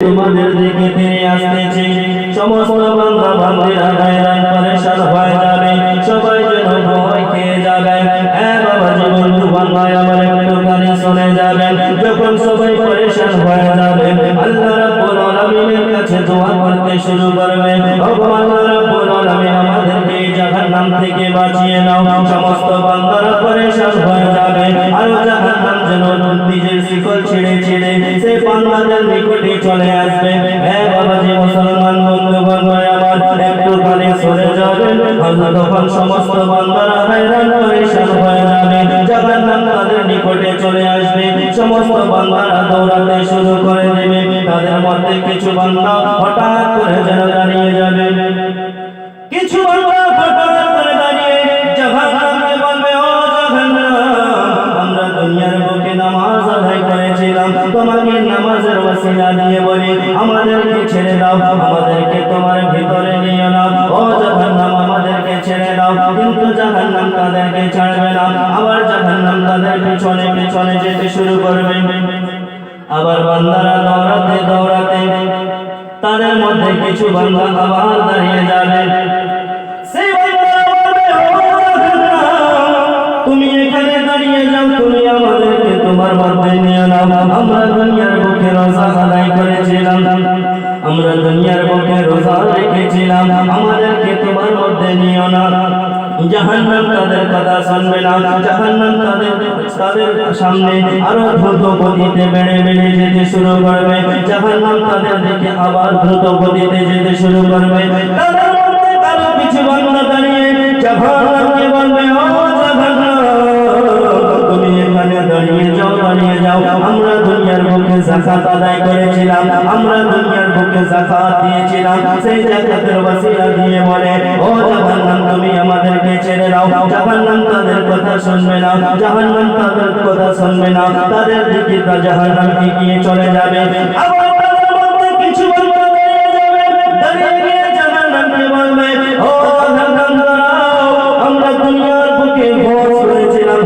তোমাদের দিকে ফিরে আসতেছি। সমস্ত বান্দা বান্দিরা হয়রান পরেশান হয়ে যাবে, সবাই যেন ভয় খেয়ে যাবে। বাবা জীবন বান্দায় আমার একটুখানি শুনে যাবেন। যখন সবাই পরেশান হয়ে যাবে, আল্লাহ রাব্বুল আলামিনের কাছে দোয়া করতে শুরু করবে। আল্লাহ রাব্বুল আলামিন আমাদেরকে জাহান্নাম থেকে বাঁচিয়ে নাও। সমস্ত বান্দারা পরেশান হয়ে যাবে, আর জাহান্নাম যেন নিজের শিকল ছিঁড়ে ছিঁড়ে সে বান্দাদের নিকটে চলে আসবে। বাবাজি মুসলমান বন্ধুগণ আমার একটুখানি সরে যাবেন। তখন সমস্ত বান্দারা হয়রান পরেশান হয়ে যাবে, জাহান্নাম তাদের নিকটে চলে আসবে। সমস্ত বান্দারা দৌড়াতে শুরু করে দেবে। তাদের মধ্যে কিছু বান্দা হঠাৎ করে যেন দাঁড়িয়ে যাবে, কিছু বান্দা হঠাৎ করে দাঁড়িয়ে জাহান্নামকে বলবে, ও জাহান্নাম, আমরা দুনিয়ার বুকে নামাজ আদায় করেছিলাম, তোমাকে নামাজের ওসিলা দিয়ে বলি আমাদেরকে ছেড়ে দাও, আমাদেরকে তোমার ভিতরে নিয়ে নাও। ও জাহান্নাম, আমাদেরকে ছেড়ে দাও। কিন্তু জাহান্নাম তাদেরকে ছাড়বে না। আবার জাহান্নাম তাদের পিছনে পিছনে যেতে শুরু করবে। আবার বান্দারা দৌড়াতে দৌড়াতে তাদের মধ্যে কিছু বান্দা আবার দাঁড়িয়ে যাবে। সেই বান্দারা বলবে, ও জাহান্নাম, তুমি এখানে দাঁড়িয়ে যাও, তুমি আমাদেরকে তোমার মধ্যে নিয়ে নাও। আমরা দুনিয়ার বুকে রোজা আদায় করেছিলাম, আমরা দুনিয়ার বুকে রোজা রেখেছিলাম, আমাদেরকে তোমার মধ্যে নিও না। জাহান্নাম তাদের কথা শুনবে না। জাহান্নাম তাদের সামনে আরো দ্রুত গতিতে বেড়ে বেড়ে যেতে শুরু করবে। জাহান্নাম তাদের দিকে আবার দ্রুত গতিতে যেতে শুরু করবে। তাদের মধ্যে আরো কিছু বান্দা দাঁড়িয়ে জাহান্নামকে বলবে, ও জাহান্নাম, তুমি এখানে দাঁড়িয়ে যাও, দাঁড়িয়ে যাও। আমরা দুনিয়ার বুকে যাকাত আদায় করেছিলাম, আমরা দুনিয়ার বুকে যাকাত দিয়েছিলাম, সেই যাকাতের ওসিলা দিয়ে বলে, ও জাহান্নাম, তুমি আমাদেরকে ছেড়ে দাও। জাহান্নাম তাদের কথা শুনবে না, জাহান্নাম তাদের কথা শুনবে না। তাদের দিকে জাহান্নাম এগিয়ে চলে যাবে। আবার তাদের মধ্যে কিছু বান্দা দাঁড়িয়ে যাবে, দাঁড়িয়ে গিয়ে জাহান্নামকে বলবে, ও জাহান্নাম, দাঁড়াও, আমরা দুনিয়ার বুকে হজ করেছিলাম,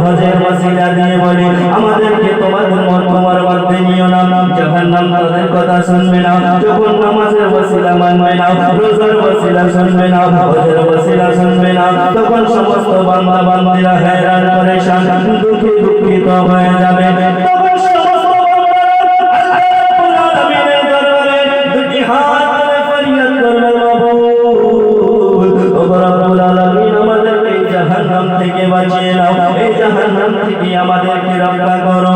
হজের ওসিলা দিয়ে বলি আমাদেরকে তোমার মধ্যে নিও না। জাহান্নাম তাদের কথা শুনবে না। যখন নামাজের ওসিলা মানবে না, রোজার ওসিলা শুনবে না, হজের ওসিলা শুনবে না, তখন সমস্ত বান্দা বান্দিরা হয়রান পরেশান দুঃখিত হয়ে যাবে। তখন সমস্ত বান্দারা আল্লাহ রাব্বুল আলামিনের দরবারে দুটি হাত তুলে ফরিয়াদ করবে, মাবুদ, ও রব্বুল আলামিন, আমাদেরকে জাহান্নাম থেকে বাঁচিয়ে নাও, এই জাহান্নাম থেকে আমাদেরকে রক্ষা করো।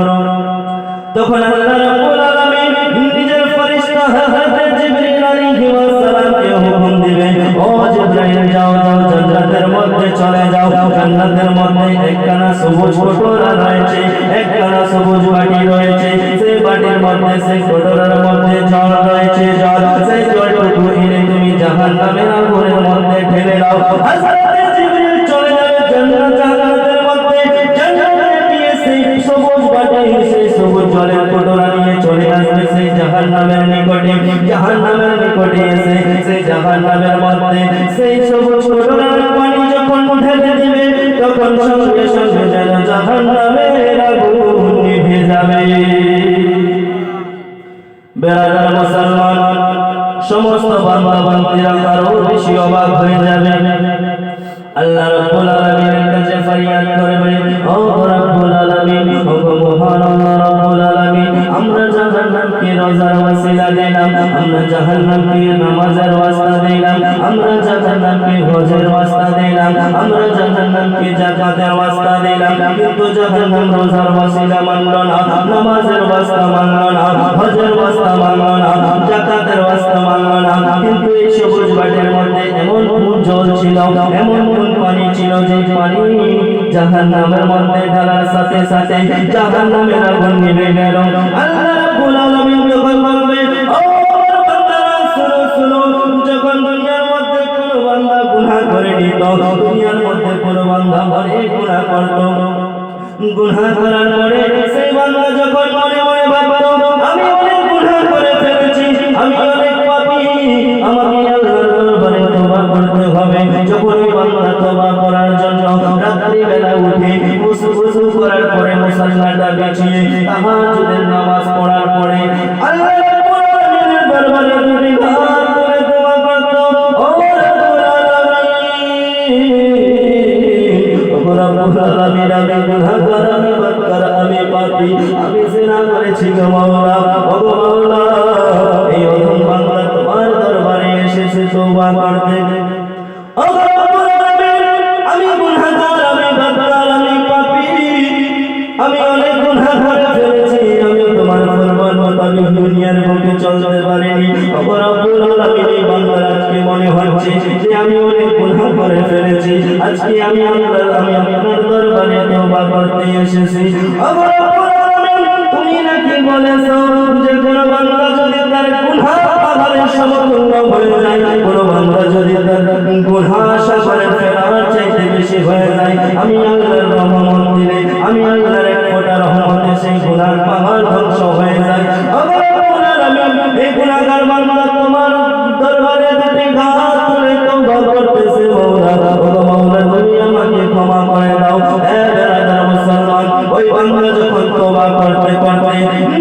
তখন আল্লাহ রাব্বুল আলামিন নিজের ফেরেশতা হযরত জিবরিল আলাইহিস সালামকে হুকুম দিবেন, ও জিবরাইল, যাও যাও, জান্নাতের মধ্যে চলে যাও। জান্নাতের মধ্যে একখানা সবুজ কটোরা রয়েছে, একখানা সবুজ বাটি রয়েছে। সেই বাটির মধ্যে, সেই কটোরার মধ্যে জল রয়েছে, জল, সেই জলটুকু এনে তুমি জাহান্নামের আগুনের মধ্যে ঢেলে দাও। হযরত জিবরিল চলে যাবে জান্নাতের মধ্যে, জান্নাতে গিয়ে সেই সবুজ বাটি, সেই সবুজ জলের কটোরা নিয়ে চলে আসবে সেই জাহান্নামের নিকটে। জাহান্নামের নিকটে এসে সেই জাহান্নামের মধ্যে সেই সবুজ কটোরার পানি যখন ঢেলে দিবে, তখন সঙ্গে সঙ্গে যেন জাহান্নামের আগুন নিভে যাবে। বেরাদার মুসলমান, সমস্ত বান্দা বান্দিরা আরো বেশি অবাক হয়ে যাবে। আল্লাহ রাব্বুল আলামিনের কাছে ফরিয়াদ করবে, ও রাব্বুল আলামিন, ও মহান আল্লাহ রাব্বুল আলামিন, আমরা জাহান্নামকে রোজার ওসিলা দিলাম, আমরা জাহান্নামকে নামাজের ওয়াসিলা দিলাম, আমরা জাহান্নামকে হজের ওয়াসিলা দিলাম, আমরা জাহান্নামকে যাকাতের ওয়াসিলা দিলাম, কিন্তু জাহান্নাম রোজার ওসিলা মানলো না, নামাজের ওয়াসিলা মানলো না, হজের ওয়াসিলা মানলো না, যাকাতের ওয়াসিলা মানলো না। কিন্তু এই সবুজ বাটির মধ্যে এমন জল ছিল, এমন পানি ছিল, যে পানি জাহান্নামের মধ্যে ঢালার সাথে সাথে জাহান্নামের আগুন নিভে গেল। আল্লাহ রাব্বুল আলামিন যখন বলবে, ও আমার বান্দারা, শুনো শুনো, যখন দুনিয়ার মধ্যে কোনো বান্দা গুনাহ করে নিত, দুনিয়ার মধ্যে কোনো বান্দা অনেক গুনাহ করত, গুনাহ করার পরে সেই বান্দা যখন মনে মনে ভাবতো, আমি অনেক গুনাহ করে ফেলেছি, আমি অনেক পাপী, আমাকে আল্লাহর দরবারে তওবা করতে হবে। যখন ওই বান্দা তওবা করার জন্য রাত্রি বেলা উঠে ওযু করার পরে মুসাল্লাটা বিছিয়ে তাহাজ্জুদের নামাজ পড়া দুনিয়ার বুকে চলতে পারিনি। রব্বুল আলামিন এই বান্দার আজকে মনে হচ্ছে যে আমি অনেক গুনাহ করে ফেলেছি, আজকে আমি আপনার দরবারে তওবা করতে এসেছি। রব্বুল আলামিন তুমি নাকি বলেছো যে কোন বান্দা যদি তার গুনাহ পাহাড়ের সমতুল্য হয়ে যায়, কোন বান্দা যদি তার গুনাহ সাগরের ফেরার চাইতে বেশি হয়ে যায়, আমি আল্লাহর রহমত দিলে, আমি আল্লাহর এক ফোঁটা রহমতে সেই গুনার পাহাড় ধ্বংস হয়ে যায়। রব্বুল আলামিন এই গুনাহগার বান্দা তোমার দরবারে দুটি হাত তুলে তওবা করতেছে। মাওলা, ও মাওলা, তুমি আমাকে ক্ষমা করে দাও। হে বেরাদার মুসলমান, ওই বান্দা যখন তওবা করতে করতে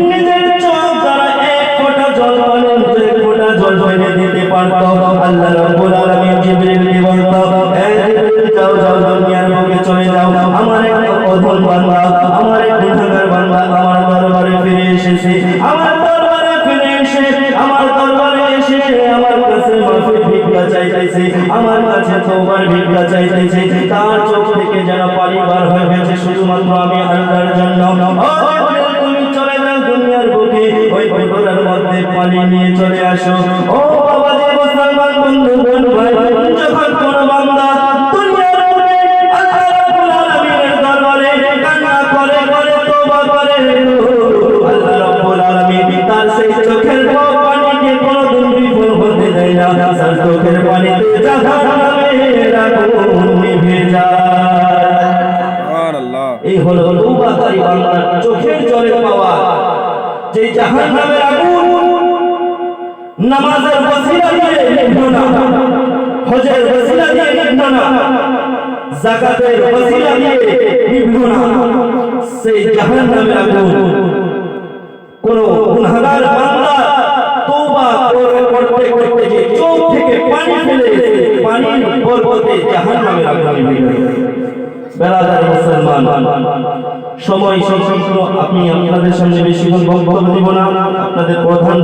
নিজের চোখ দ্বারা এক ফোঁটা জল পানি, এক ফোঁটা জল ফেলে দিতে পারতো, আল্লাহ রব্বুল আলামিন জিবরিলকে বলতো, হে জিবরিল, যাও যাও দুনিয়ার বুকে চলে যাও, আমার এক অধম বান্দা, আমার এক গুনাহগার বান্দা আমার দরবারে ফিরে এসেছে, আমার দরবারে ফিরে এসে আমার দরবারে এসে আমার কাছে মাফি ভিক্ষা চাইতেছে, আমার কাছে তওবার ভিক্ষা চাইতেছে, তার চোখ থেকে যেন পানি বার হয়ে গেছে শুধুমাত্র আমি আল্লাহর জন্য। ও জিবরিল, তুমি চলে যাও দুনিয়ার বুকে, ওই পুকুরের মধ্যে পানি নিয়ে চলে আসো। ও বাবাজি, মুসলমান বন্ধুগণ, ভাই, যখন কোন বান্দা দুনিয়ার বুকে আল্লাহ রাব্বুল আলামিনের দরবারে কান্না করে করে তওবা করে, আল্লাহ রাব্বুল আলামিন তার সেই চোখের পানিকে কোনদিন বিফল হতে দেয় না, তার চোখের পানিতে জাহান্নামের আগুন নিভে যায়। সুবহানাল্লাহ। এই হলো তওবাকারী বান্দার চোখের জলে পাওয়া যে জাহান্নামের আগুন। নামাজের ওসিলা দিয়ে নিভলো না, হজের ওসিলা দিয়ে নিভলো না, যাকাতের ওসিলা দিয়ে নিভলো না, সেই জাহান্নামের আগুন কোন গুনাহগার বান্দা তওবা করতে করতে যে চোখ থেকে পানি ফেলে পানির বরকতে জাহান্নামের আগুন নিভে যায়। বেরাদার মুসলমান, সময় সংক্ষিপ্ত, আমি আপনাদের সামনে বেশিক্ষণ বক্তব্য দিব না। আপনাদের প্রধান